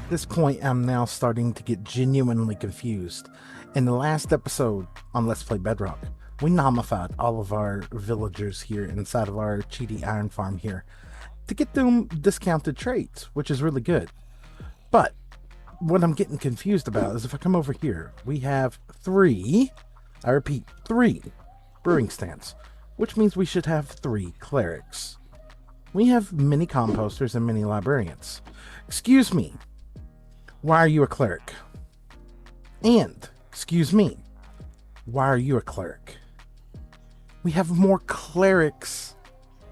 This point, I'm now starting to get genuinely confused. In the last episode on Let's Play Bedrock, we nomified all of our villagers here inside of our cheaty iron farm here to get them discounted trades, which is really good. But what I'm getting confused about is if I come over here, we have I repeat, three brewing stands, which means we should have three clerics. We have many composters and many librarians. Excuse me, why are you a cleric? And, excuse me, why are you a cleric? We have more clerics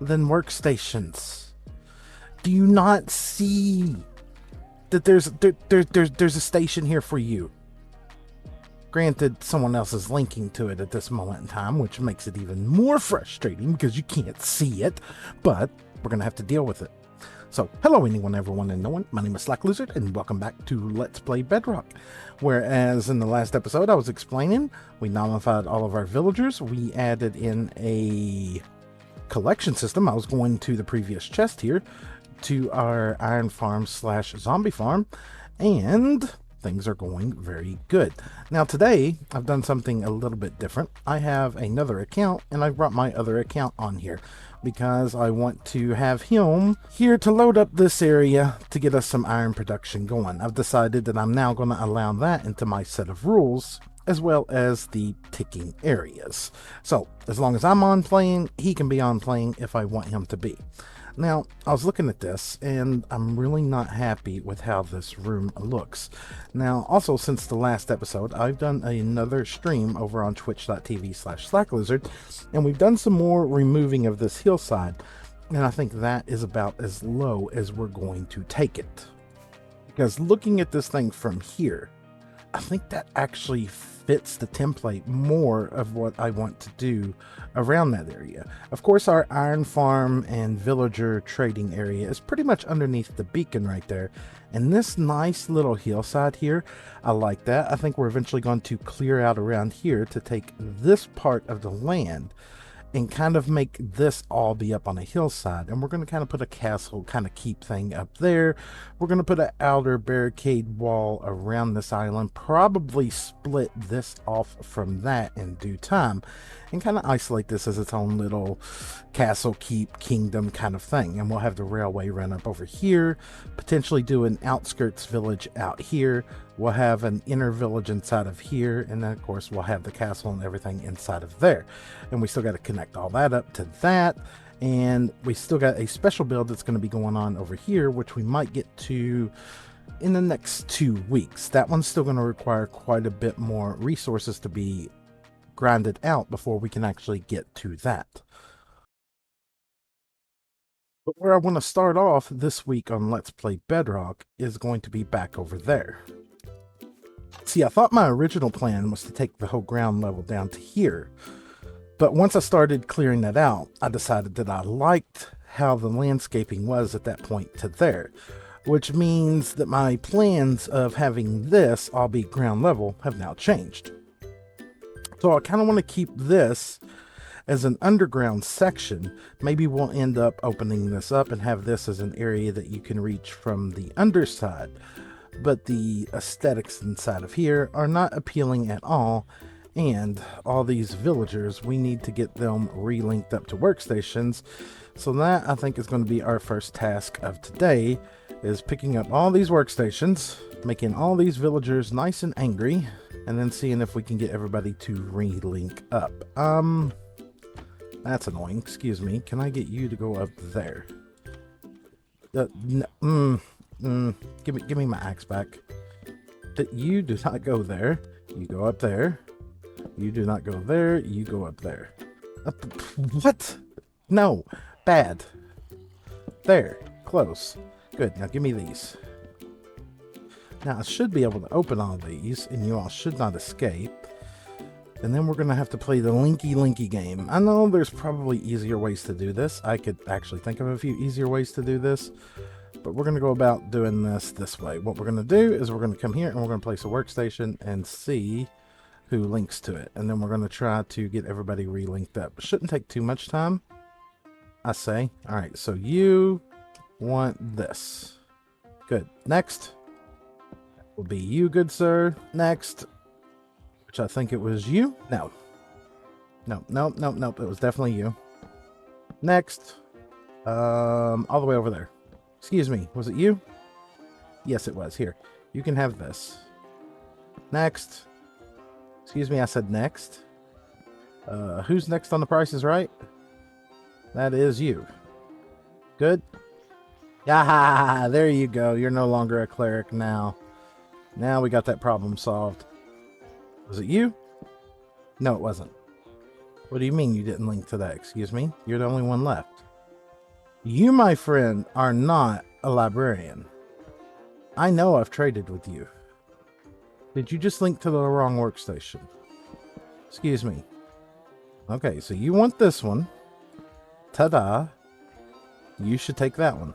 than workstations. Do you not see that there's a station here for you? Granted, someone else is linking to it at this moment in time, which makes it even more frustrating because you can't see it, but we're going to have to deal with it. So, hello anyone, everyone, and no one. My name is SlackLizard, and welcome back to Let's Play Bedrock. Whereas in the last episode I was explaining, we nomified all of our villagers, we added in a collection system. I was going to the previous chest here, to our iron farm slash zombie farm, and things are going very good. Now today, I've done something a little bit different. I have another account, and I've brought my other account on here because I want to have him here to load up this area to get us some iron production going. I've decided that I'm now going to allow that into my set of rules, as well as the ticking areas. So as long as I'm on playing, he can be on playing if I want him to be. Now, I was looking at this, and I'm really not happy with how this room looks. Now, also, since the last episode, I've done another stream over on twitch.tv/SlackLizard, and we've done some more removing of this hillside, and I think that is about as low as we're going to take it. Because looking at this thing from here, I think that actually fits the template more of what I want to do around that area. Of course, our iron farm and villager trading area is pretty much underneath the beacon right there. And this nice little hillside here, I like that. I think we're eventually going to clear out around here to take this part of the land and kind of make this all be up on a hillside. And we're going to kind of put a castle kind of keep thing up there. We're going to put an outer barricade wall around this island, probably split this off from that in due time, and kind of isolate this as its own little castle keep kingdom kind of thing. And we'll have the railway run up over here, potentially do an outskirts village out here. We'll have an inner village inside of here, and then of course we'll have the castle and everything inside of there. And we still got to connect all that up to that, and we still got a special build that's going to be going on over here, which we might get to in the next 2 weeks. That one's still going to require quite a bit more resources to be grinded out before we can actually get to that. But where I want to start off this week on Let's Play Bedrock is going to be back over there. See, I thought my original plan was to take the whole ground level down to here, but once I started clearing that out, I decided that I liked how the landscaping was at that point to there, which means that my plans of having this all be ground level have now changed. So I kind of want to keep this as an underground section. Maybe we'll end up opening this up and have this as an area that you can reach from the underside. But the aesthetics inside of here are not appealing at all, and all these villagers, we need to get them relinked up to workstations. So that, I think, is going to be our first task of today, is picking up all these workstations, making all these villagers nice and angry, and then seeing if we can get everybody to relink up. That's annoying. Excuse me. Can I get you to go up there? Give me my axe back. You do not go there. You go up there. You do not go there. You go up there. What? No. Bad. There. Close. Good. Now give me these. Now I should be able to open all these, and you all should not escape. And then we're going to have to play the linky game. I know there's probably easier ways to do this. I could actually think of a few easier ways to do this, but we're going to go about doing this way. What we're going to do is we're going to come here and we're going to place a workstation and see who links to it. And then we're going to try to get everybody relinked up. It shouldn't take too much time, I say. All right, so you want this. Good. Next. will be you, good sir. Next, which I think it was you. No. No, no, no, no. It was definitely you. Next, all the way over there. Excuse me, was it you? Yes, it was. Here, you can have this. Next. Excuse me, I said next. Who's next on the Price is Right? That is you. Good. Ah, there you go. You're no longer a cleric now. Now we got that problem solved. Was it you? No, it wasn't. What do you mean you didn't link to that? Excuse me? You're the only one left. You, my friend, are not a librarian. I know I've traded with you. Did you just link to the wrong workstation? Excuse me. Okay, so you want this one. Ta-da. You should take that one.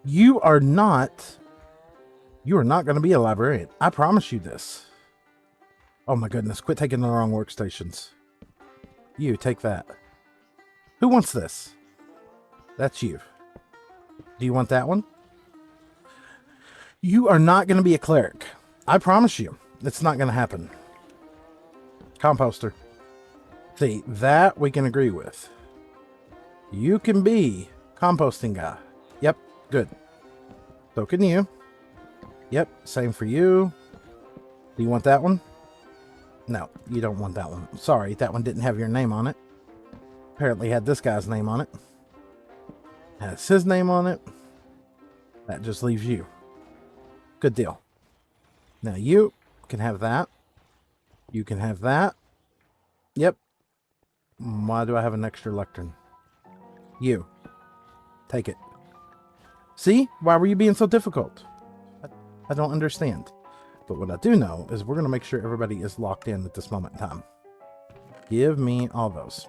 You are not going to be a librarian. I promise you this. Oh my goodness, quit taking the wrong workstations. You, take that. Who wants this? That's you. Do you want that one? You are not going to be a cleric. I promise you. It's not going to happen. Composter. See, that we can agree with. You can be composting guy. Yep, good. So can you. Yep, same for you. Do you want that one? No, you don't want that one. Sorry, that one didn't have your name on it. Apparently had this guy's name on it. Has his name on it. That just leaves you. Good deal. Now you can have that. You can have that. Yep. Why do I have an extra lectern? You. Take it. See? Why were you being so difficult? I don't understand. But what I do know is we're going to make sure everybody is locked in at this moment in time. Give me all those.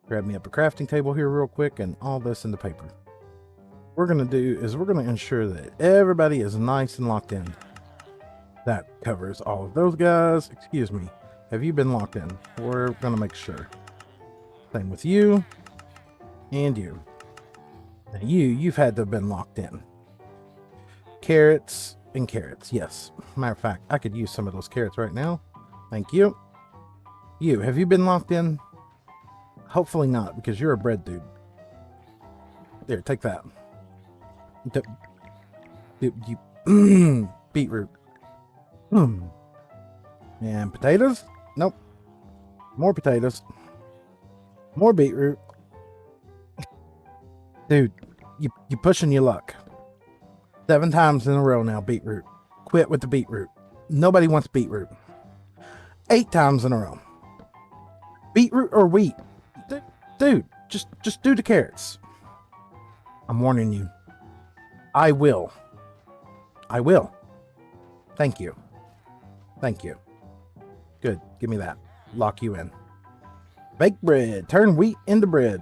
Grab me up a crafting table here real quick and all this in the paper. What we're going to do is we're going to ensure that everybody is nice and locked in. That covers all of those guys. Excuse me. Have you been locked in? We're going to make sure. Same with you. And you. Now you've had to have been locked in. Carrots and carrots. Yes. Matter of fact, I could use some of those carrots right now. Thank you. You, have you been locked in? Hopefully not, because you're a bread dude. There, take that. Beetroot. And potatoes? Nope. More potatoes. More beetroot. Dude, you pushing your luck. 7 times in a row now, beetroot. Quit with the beetroot. Nobody wants beetroot. 8 times in a row. Beetroot or wheat? Dude, just do the carrots. I'm warning you. I will. I will. Thank you. Thank you. Good. Give me that. Lock you in. Bake bread. Turn wheat into bread.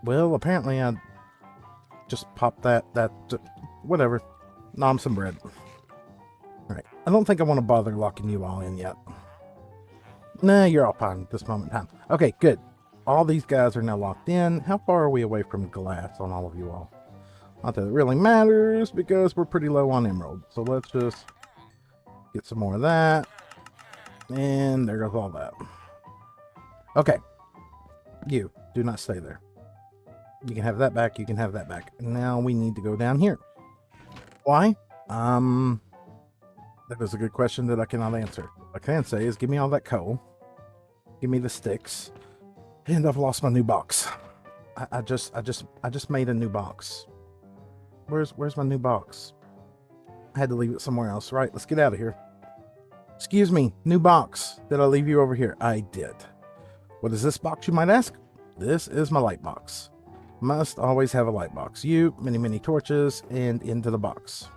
Well, apparently I just popped that whatever. Nom some bread. Alright. I don't think I want to bother locking you all in yet. Nah, you're all fine at this moment in time. Okay, good. All these guys are now locked in. How far are we away from glass on all of you all? Not that it really matters because we're pretty low on emerald. So let's just get some more of that. And there goes all that. Okay. You, do not stay there. You can have that back. You can have that back. Now we need to go down here. Why? That is a good question that I cannot answer. What I can say is give me all that coal. Give me the sticks. And I've lost my new box. I just made a new box. Where's my new box? I had to leave it somewhere else. Right, let's get out of here. Excuse me, new box. Did I leave you over here? I did. What is this box, you might ask? This is my light box. Must always have a light box. You, many torches, and into the box.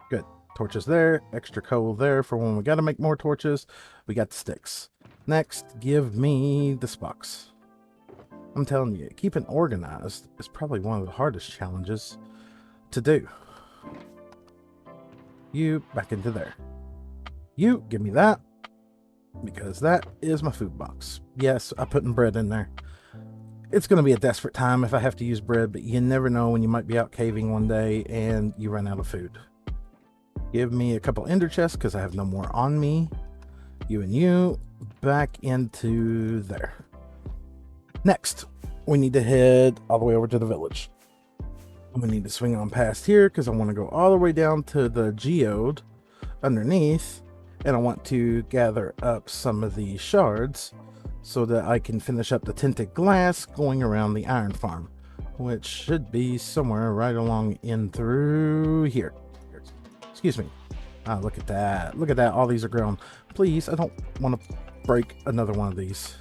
Good. Torches there, extra coal there for when we got to make more torches. We got the sticks. Next, give me this box. I'm telling you, keeping organized is probably one of the hardest challenges to do. You, back into there. You, give me that, because that is my food box. Yes, I put in bread in there. It's going to be a desperate time if I have to use bread, but you never know when you might be out caving one day and you run out of food. Give me a couple ender chests because I have no more on me. You and you back into there. Next, we need to head all the way over to the village. We need to swing on past here because I want to go all the way down to the geode underneath, and I want to gather up some of the shards so that I can finish up the tinted glass going around the iron farm, which should be somewhere right along in through here. Excuse me. Ah, look at that. Look at that. All these are grown. Please, I don't want to break another one of these.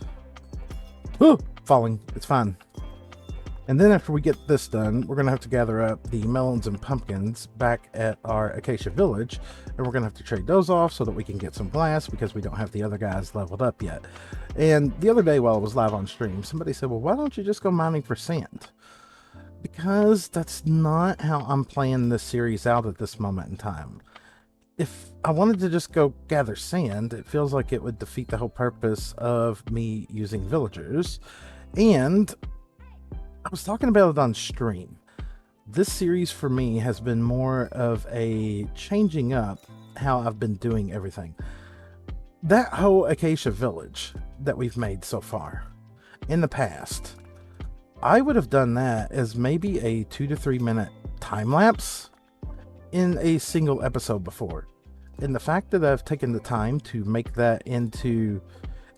Ooh, falling. It's fine. And then after we get this done, we're going to have to gather up the melons and pumpkins back at our Acacia Village. And we're going to have to trade those off so that we can get some glass because we don't have the other guys leveled up yet. And the other day while I was live on stream, somebody said, well, why don't you just go mining for sand? Because that's not how I'm playing this series out at this moment in time. If I wanted to just go gather sand, it feels like it would defeat the whole purpose of me using villagers. And I was talking about it on stream. This series for me has been more of a changing up how I've been doing everything. That whole Acacia Village that we've made so far in the past, I would have done that as maybe a 2 to 3 minute time lapse in a single episode before. And the fact that I've taken the time to make that into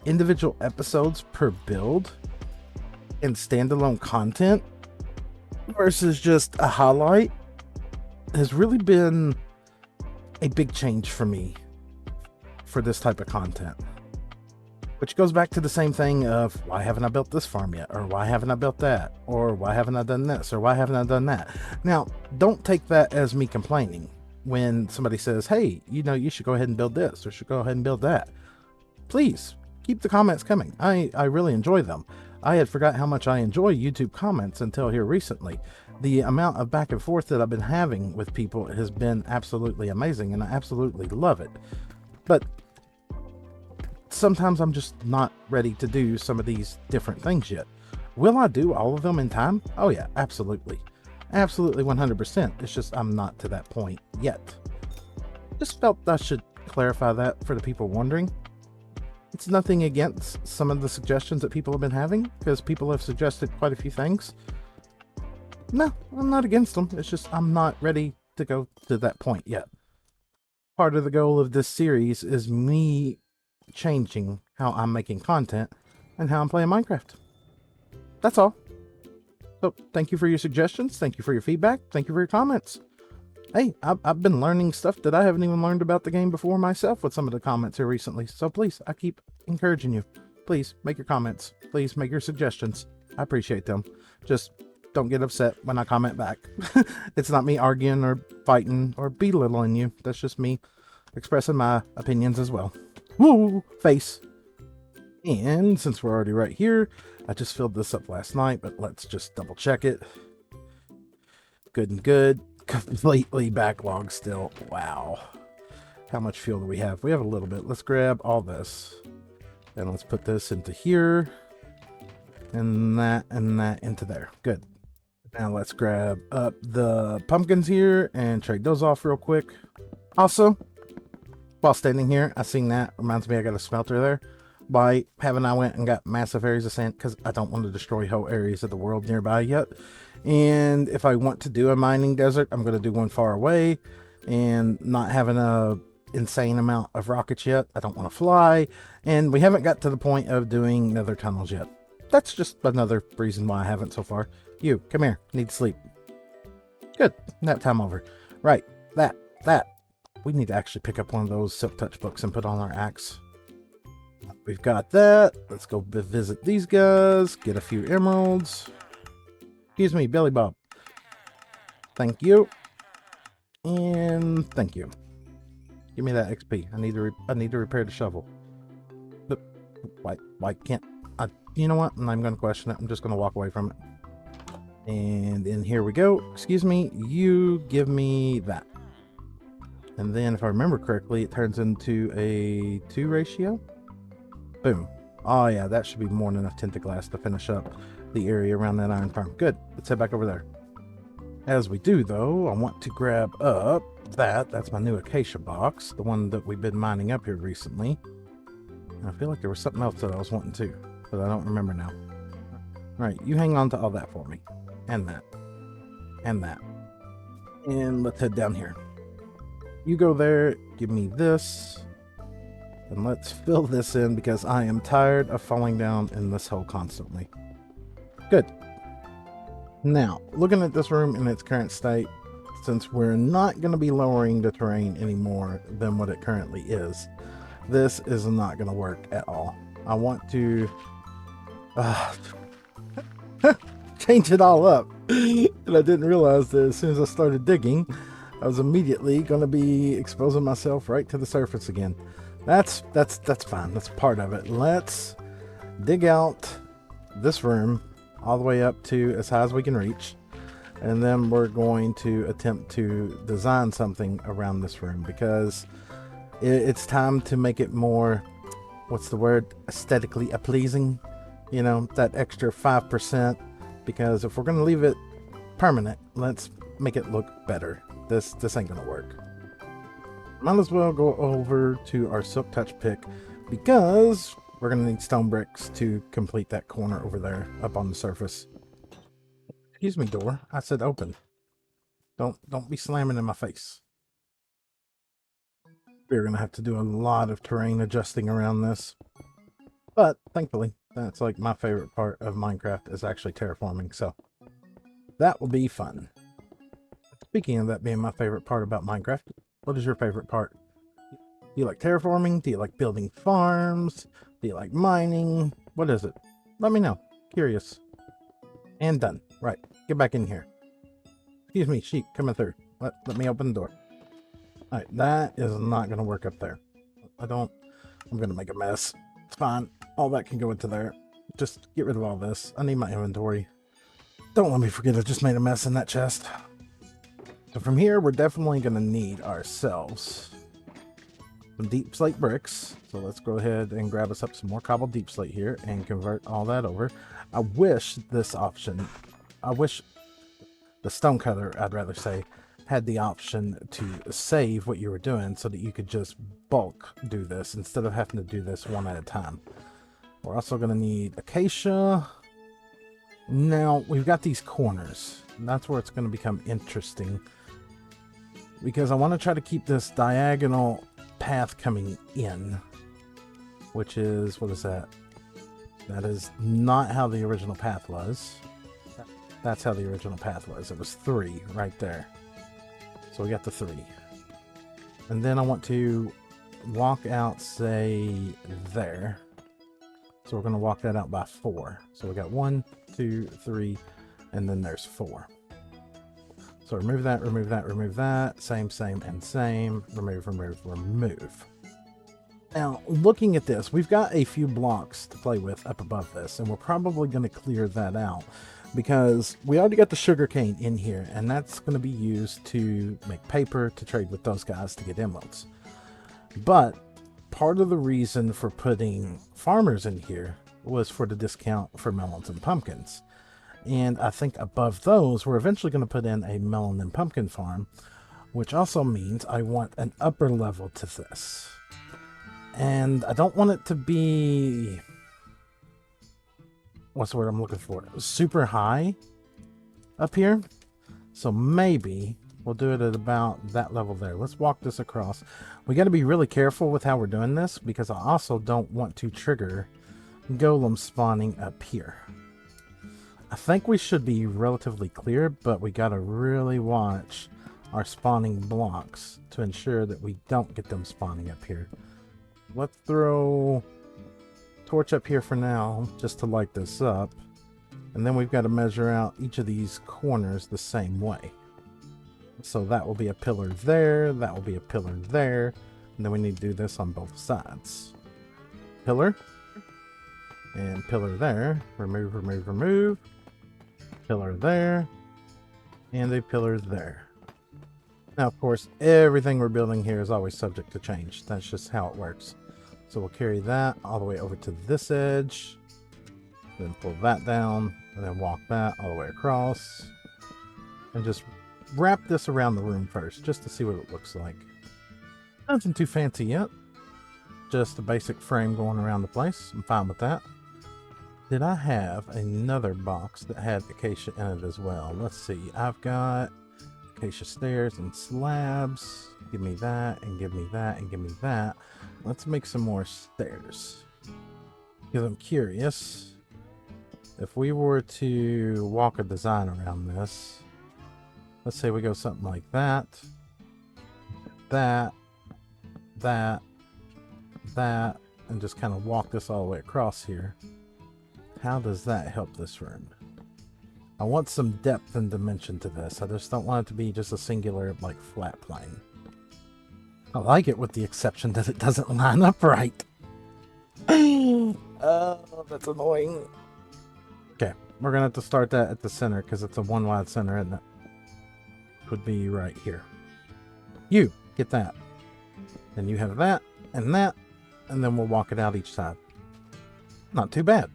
individual episodes per build and standalone content versus just a highlight has really been a big change for me for this type of content. Which goes back to the same thing of why haven't I built this farm yet? Or why haven't I built that? Or why haven't I done this? Or why haven't I done that? Now, don't take that as me complaining when somebody says, hey, you know, you should go ahead and build this or should go ahead and build that. Please keep the comments coming. I really enjoy them. I had forgot how much I enjoy YouTube comments until here recently. The amount of back and forth that I've been having with people has been absolutely amazing, and I absolutely love it. But sometimes I'm just not ready to do some of these different things yet. Will I do all of them in time? Oh yeah, absolutely. Absolutely 100%. It's just I'm not to that point yet. Just felt I should clarify that for the people wondering. It's nothing against some of the suggestions that people have been having, because people have suggested quite a few things. No, I'm not against them. It's just I'm not ready to go to that point yet. Part of the goal of this series is me changing how I'm making content and how I'm playing Minecraft. That's all. So thank you for your suggestions. Thank you for your feedback. Thank you for your comments. Hey, I've been learning stuff that I haven't even learned about the game before myself with some of the comments here recently. So please, I keep encouraging you. Please make your comments. Please make your suggestions. I appreciate them. Just don't get upset when I comment back. It's not me arguing or fighting or belittling you. That's just me expressing my opinions as well. Woo! Face. And since we're already right here, I just filled this up last night, but let's just double check it. Good and good. Completely backlogged still. Wow. How much fuel do we have? We have a little bit. Let's grab all this. And let's put this into here. And that into there. Good. Now let's grab up the pumpkins here and trade those off real quick. Also, while standing here, I seen that. Reminds me I got a smelter there. By having I went and got massive areas of sand because I don't want to destroy whole areas of the world nearby yet. And if I want to do a mining desert, I'm going to do one far away and not having a insane amount of rockets yet. I don't want to fly, and we haven't got to the point of doing nether tunnels yet. That's just another reason why I haven't so far. You, come here. Need to sleep. Good. Nap time over. Right. That. We need to actually pick up one of those Silk Touch books and put on our axe. We've got that. Let's go visit these guys. Get a few emeralds. Excuse me, Billy Bob. Thank you. And thank you. Give me that XP. I need to repair the shovel. But why can't I? You know what? I'm not even going to question it. I'm just going to walk away from it. And then here we go. Excuse me. You give me that. And then if I remember correctly, it turns into a 2 ratio. Boom. Oh yeah, that should be more than enough tinted glass to finish up the area around that iron farm. Good. Let's head back over there. As we do though, I want to grab up That's my new acacia box, the one that we've been mining up here recently. And I feel like there was something else that I was wanting to, but I don't remember now. All right, you hang on to all that for me. And that. And that. And let's head down here. You go there, give me this. And let's fill this in because I am tired of falling down in this hole constantly. Good. Now, looking at this room in its current state, since we're not going to be lowering the terrain any more than what it currently is, this is not going to work at all. I want to change it all up. And I didn't realize that as soon as I started digging, I was immediately going to be exposing myself right to the surface again. That's fine. That's part of it. Let's dig out this room all the way up to as high as we can reach. And then we're going to attempt to design something around this room because it's time to make it more, what's the word, aesthetically pleasing. You know, that extra 5%, because if we're going to leave it permanent, let's make it look better. This ain't going to work. Might as well go over to our silk touch pick because we're going to need stone bricks to complete that corner over there up on the surface. Excuse me, door. I said open. Don't be slamming in my face. We're going to have to do a lot of terrain adjusting around this. But thankfully, that's like my favorite part of Minecraft is actually terraforming. So that will be fun. Speaking of that being my favorite part about Minecraft, what is your favorite part? Do you like terraforming? Do you like building farms? Do you like mining? What is it? Let me know. Curious. And done. Right. Get back in here. Excuse me, sheep coming through. Let me open the door. Alright, that is not going to work up there. I'm going to make a mess. It's fine. All that can go into there. Just get rid of all this. I need my inventory. Don't let me forget I just made a mess in that chest. So from here, we're definitely going to need ourselves some deep slate bricks. So let's go ahead and grab us up some more cobbled deep slate here and convert all that over. I wish this option, I wish the stonecutter, I'd rather say, had the option to save what you were doing so that you could just bulk do this instead of having to do this one at a time. We're also going to need acacia. Now, we've got these corners. And that's where it's going to become interesting because I want to try to keep this diagonal path coming in, which is, what is that? That is not how the original path was. That's how the original path was. It was 3 right there. So we got the 3. And then I want to walk out, say, there. So we're going to walk that out by 4. So we got 1, 2, 3, and then there's 4. So remove that, remove that, remove that. Same, same, and same. Remove, remove, remove. Now, looking at this, we've got a few blocks to play with up above this, and we're probably going to clear that out because we already got the sugar cane in here, and that's going to be used to make paper to trade with those guys to get emeralds. But part of the reason for putting farmers in here was for the discount for melons and pumpkins. And I think above those, we're eventually going to put in a melon and pumpkin farm, which also means I want an upper level to this. And I don't want it to be, what's the word I'm looking for? Super high up here. So maybe we'll do it at about that level there. Let's walk this across. We got to be really careful with how we're doing this because I also don't want to trigger golem spawning up here. I think we should be relatively clear, but we got to really watch our spawning blocks to ensure that we don't get them spawning up here. Let's throw torch up here for now, just to light this up. And then we've got to measure out each of these corners the same way. So that will be a pillar there, that will be a pillar there, and then we need to do this on both sides. Pillar, and pillar there, remove, remove, remove, pillar there, and a pillar there. Now, of course, everything we're building here is always subject to change. That's just how it works. So we'll carry that all the way over to this edge, then pull that down, and then walk that all the way across, and just wrap this around the room first, just to see what it looks like. Nothing too fancy yet. Just a basic frame going around the place. I'm fine with that. Did I have another box that had acacia in it as well? Let's see. I've got acacia stairs and slabs. Give me that, and give me that, and give me that. Let's make some more stairs. Because I'm curious, if we were to walk a design around this, let's say we go something like that, that, that, that, and just kind of walk this all the way across here. How does that help this room? I want some depth and dimension to this. I just don't want it to be just a singular, like, flat plane. I like it with the exception that it doesn't line up right. Oh, that's annoying. Okay, we're gonna have to start that at the center because it's a one wide center, isn't it? Would be right here. You get that. Then you have that, and then we'll walk it out each side. Not too bad.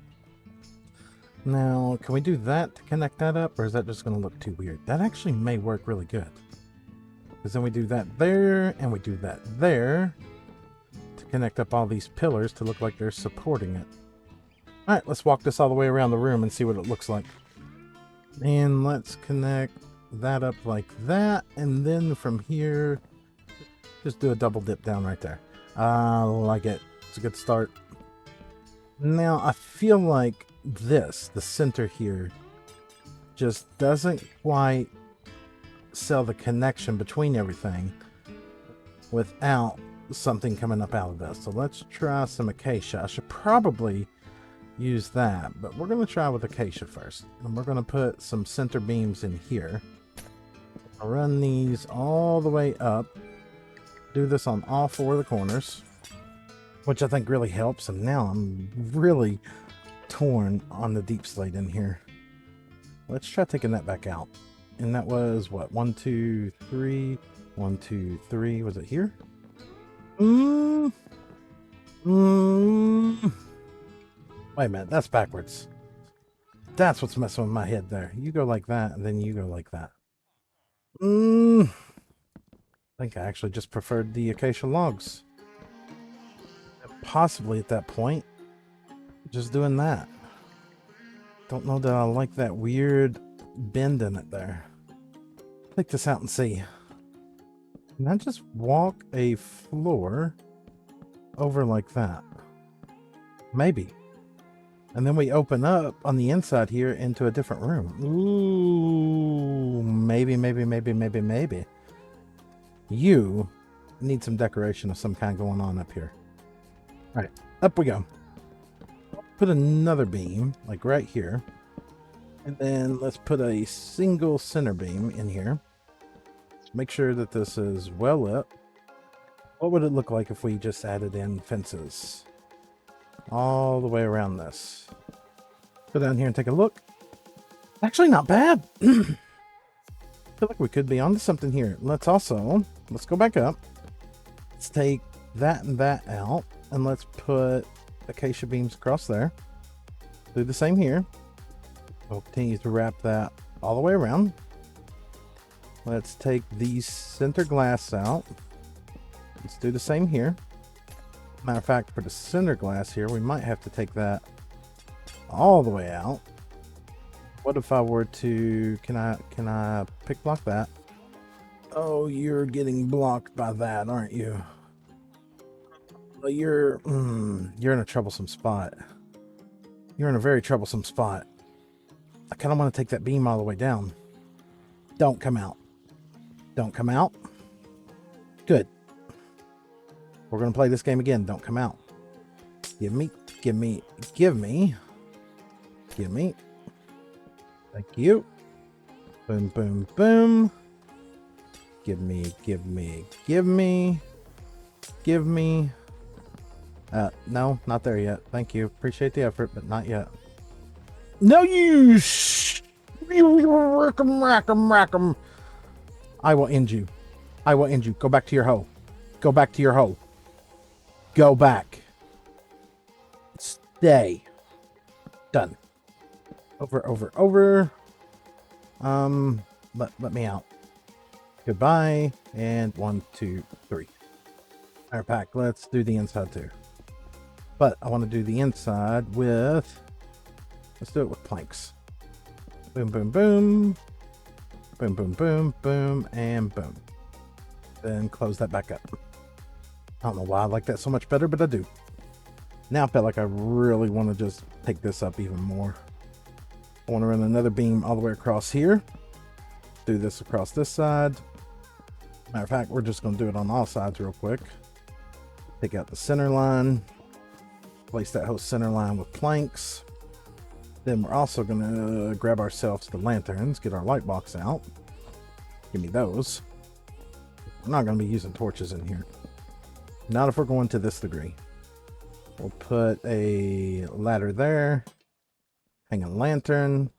Now, can we do that to connect that up, or is that just going to look too weird? That actually may work really good. Because then we do that there, and we do that there to connect up all these pillars to look like they're supporting it. Alright, let's walk this all the way around the room and see what it looks like. And let's connect that up like that, and then from here, just do a double dip down right there. I like it. It's a good start. Now, I feel like this, the center here, just doesn't quite sell the connection between everything without something coming up out of this. So let's try some acacia. I should probably use that, but we're going to try with acacia first. And we're going to put some center beams in here. I'll run these all the way up. Do this on all four of the corners, which I think really helps. And now I'm really torn on the deep slate in here. Let's try taking that back out. And that was what? 1, 2, 3. 1, 2, 3. Was it here? Wait a minute. That's backwards. That's what's messing with my head there. You go like that, and then you go like that. I think I actually just preferred the acacia logs. Possibly at that point, just doing that. Don't know that I like that weird bend in it there. Take this out and see. Can I just walk a floor over like that? Maybe. And then we open up on the inside here into a different room. Ooh, maybe. You need some decoration of some kind going on up here. All right, up we go. Put another beam, like right here. And then let's put a single center beam in here. Let's make sure that this is well lit. What would it look like if we just added in fences all the way around this? Go down here and take a look. Actually, not bad. I feel like we could be onto something here. Let's go back up. Let's take that and that out. And let's put acacia beams across there. Do the same here. We'll continue to wrap that all the way around. Let's take these center glass out. Let's do the same here. Matter of fact, for the center glass here, we might have to take that all the way out. What if I were to, can I pick block that? Oh, you're getting blocked by that, aren't you? Well, you're in a troublesome spot. You're in a very troublesome spot. I kind of want to take that beam all the way down. Don't come out. Don't come out. Good. We're going to play this game again. Don't come out. Give me. Thank you. Boom, boom, boom. Give me. No, not there yet. Thank you. Appreciate the effort, but not yet. No use. Rack 'em. I will end you. Go back to your hole. Go back. Stay. Done. Over. Let me out. Goodbye. And 1, 2, 3. Our pack. Let's do the inside too. But I want to do the inside with, let's do it with planks. Boom, boom, boom. Boom, boom, boom, boom, and boom. Then close that back up. I don't know why I like that so much better, but I do. Now I feel like I really want to just take this up even more. I want to run another beam all the way across here. Do this across this side. Matter of fact, we're just going to do it on all sides real quick. Take out the center line. Place that whole center line with planks. Then we're also going to grab ourselves the lanterns, get our light box out. Give me those. We're not going to be using torches in here. Not if we're going to this degree. We'll put a ladder there. Hang a lantern.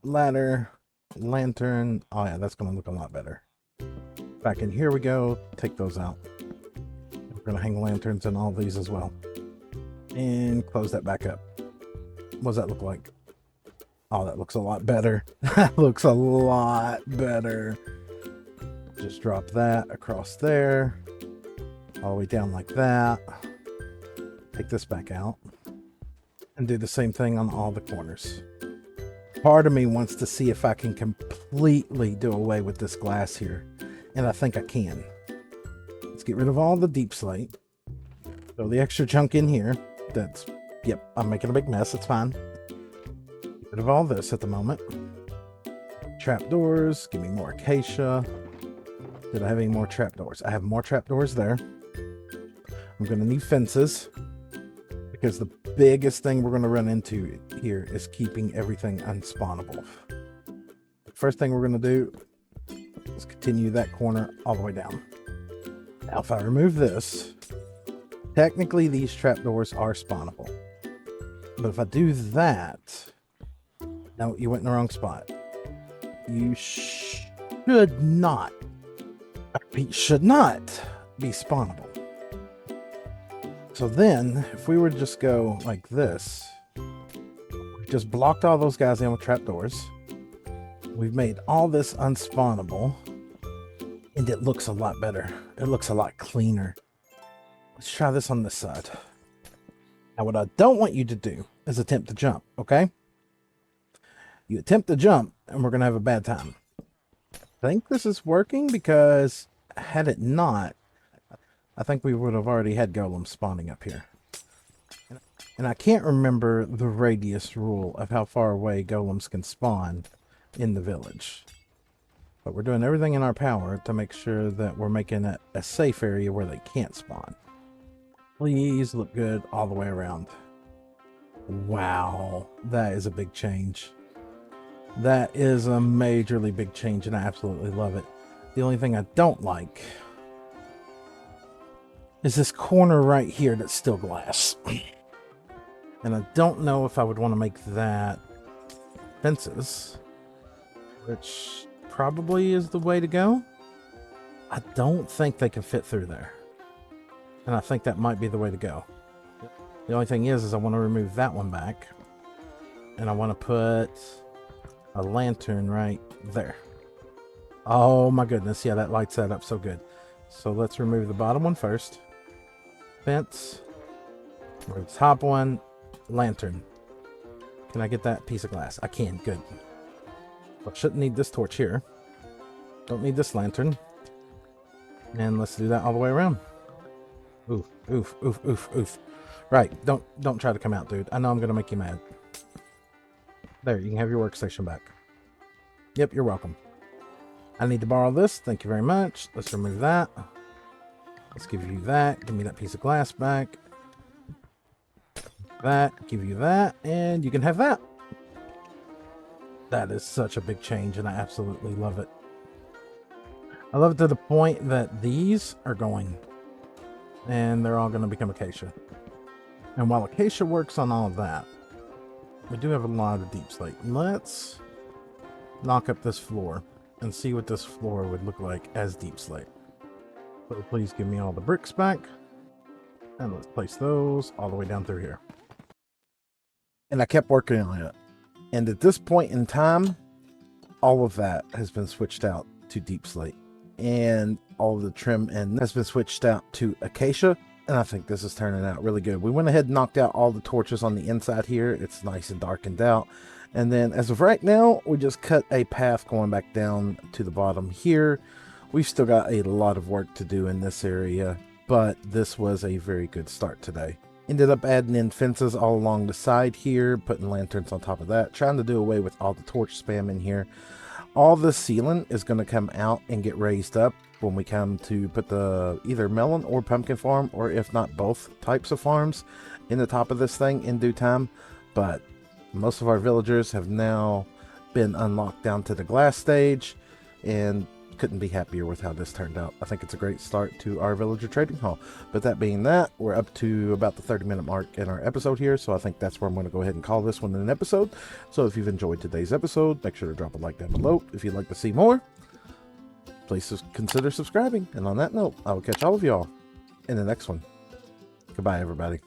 Ladder. Lantern. Oh yeah, that's going to look a lot better. Back in here we go. Take those out. We're going to hang lanterns in all these as well. And close that back up. What does that look like? Oh, that looks a lot better. That looks a lot better. Just drop that across there. All the way down like that. Take this back out. And do the same thing on all the corners. Part of me wants to see if I can completely do away with this glass here. And I think I can. Let's get rid of all the deep slate. Throw the extra chunk in here. That's, yep, I'm making a big mess. It's fine. Get rid of all this at the moment. Trapdoors. Give me more acacia. Did I have any more trapdoors? I have more trapdoors there. I'm going to need fences. Because the biggest thing we're going to run into here is keeping everything unspawnable. First thing we're going to do is continue that corner all the way down. Now if I remove this, technically these trapdoors are spawnable. But if I do that, no, you went in the wrong spot. You should not, I repeat, should not be spawnable. So then, if we were to just go like this, just blocked all those guys in with trapdoors. We've made all this unspawnable, and it looks a lot better. It looks a lot cleaner. Let's try this on this side. Now, what I don't want you to do is attempt to jump, okay? You attempt to jump, and we're going to have a bad time. I think this is working because had it not, I think we would have already had golems spawning up here. And I can't remember the radius rule of how far away golems can spawn in the village. But we're doing everything in our power to make sure that we're making it a safe area where they can't spawn. Please look good all the way around. Wow, that is a big change. That is a majorly big change, and I absolutely love it. The only thing I don't like is this corner right here that's still glass. And I don't know if I would want to make that fences, which probably is the way to go. I don't think they can fit through there. And I think that might be the way to go. The only thing is I want to remove that one back. And I want to put a lantern right there. Oh my goodness. Yeah, that lights that up so good. So let's remove the bottom one first. Fence. Remove the top one. Lantern. Can I get that piece of glass? I can. Good. I shouldn't need this torch here. Don't need this lantern. And let's do that all the way around. Oof, oof, oof, oof, oof. Right. Don't try to come out, dude. I know I'm going to make you mad. There, you can have your workstation back. Yep, you're welcome. I need to borrow this. Thank you very much. Let's remove that. Let's give you that. Give me that piece of glass back. That. Give you that. And you can have that. That is such a big change, and I absolutely love it. I love it to the point that these are going. And they're all going to become acacia. And while acacia works on all of that, we do have a lot of deep slate. Let's knock up this floor and see what this floor would look like as deep slate. So please give me all the bricks back. And let's place those all the way down through here. And I kept working on it. And at this point in time, all of that has been switched out. to deep slate. And all of the trim and has been switched out to acacia. And I think this is turning out really good. We went ahead and knocked out all the torches on the inside here. It's nice and darkened out. And then as of right now, we just cut a path going back down to the bottom here. We've still got a lot of work to do in this area, but this was a very good start today. Ended up adding in fences all along the side here, putting lanterns on top of that, trying to do away with all the torch spam in here. All the ceiling is going to come out and get raised up when we come to put the either melon or pumpkin farm, or if not both types of farms, in the top of this thing in due time. But most of our villagers have now been unlocked down to the glass stage, and couldn't be happier with how this turned out. I think it's a great start to our villager trading hall. But that being that, we're up to about the 30-minute mark in our episode here, so I think that's where I'm going to go ahead and call this one an episode. So if you've enjoyed today's episode, make sure to drop a like down below. If you'd like to see more, please consider subscribing. And on that note, I will catch all of y'all in the next one. Goodbye, everybody.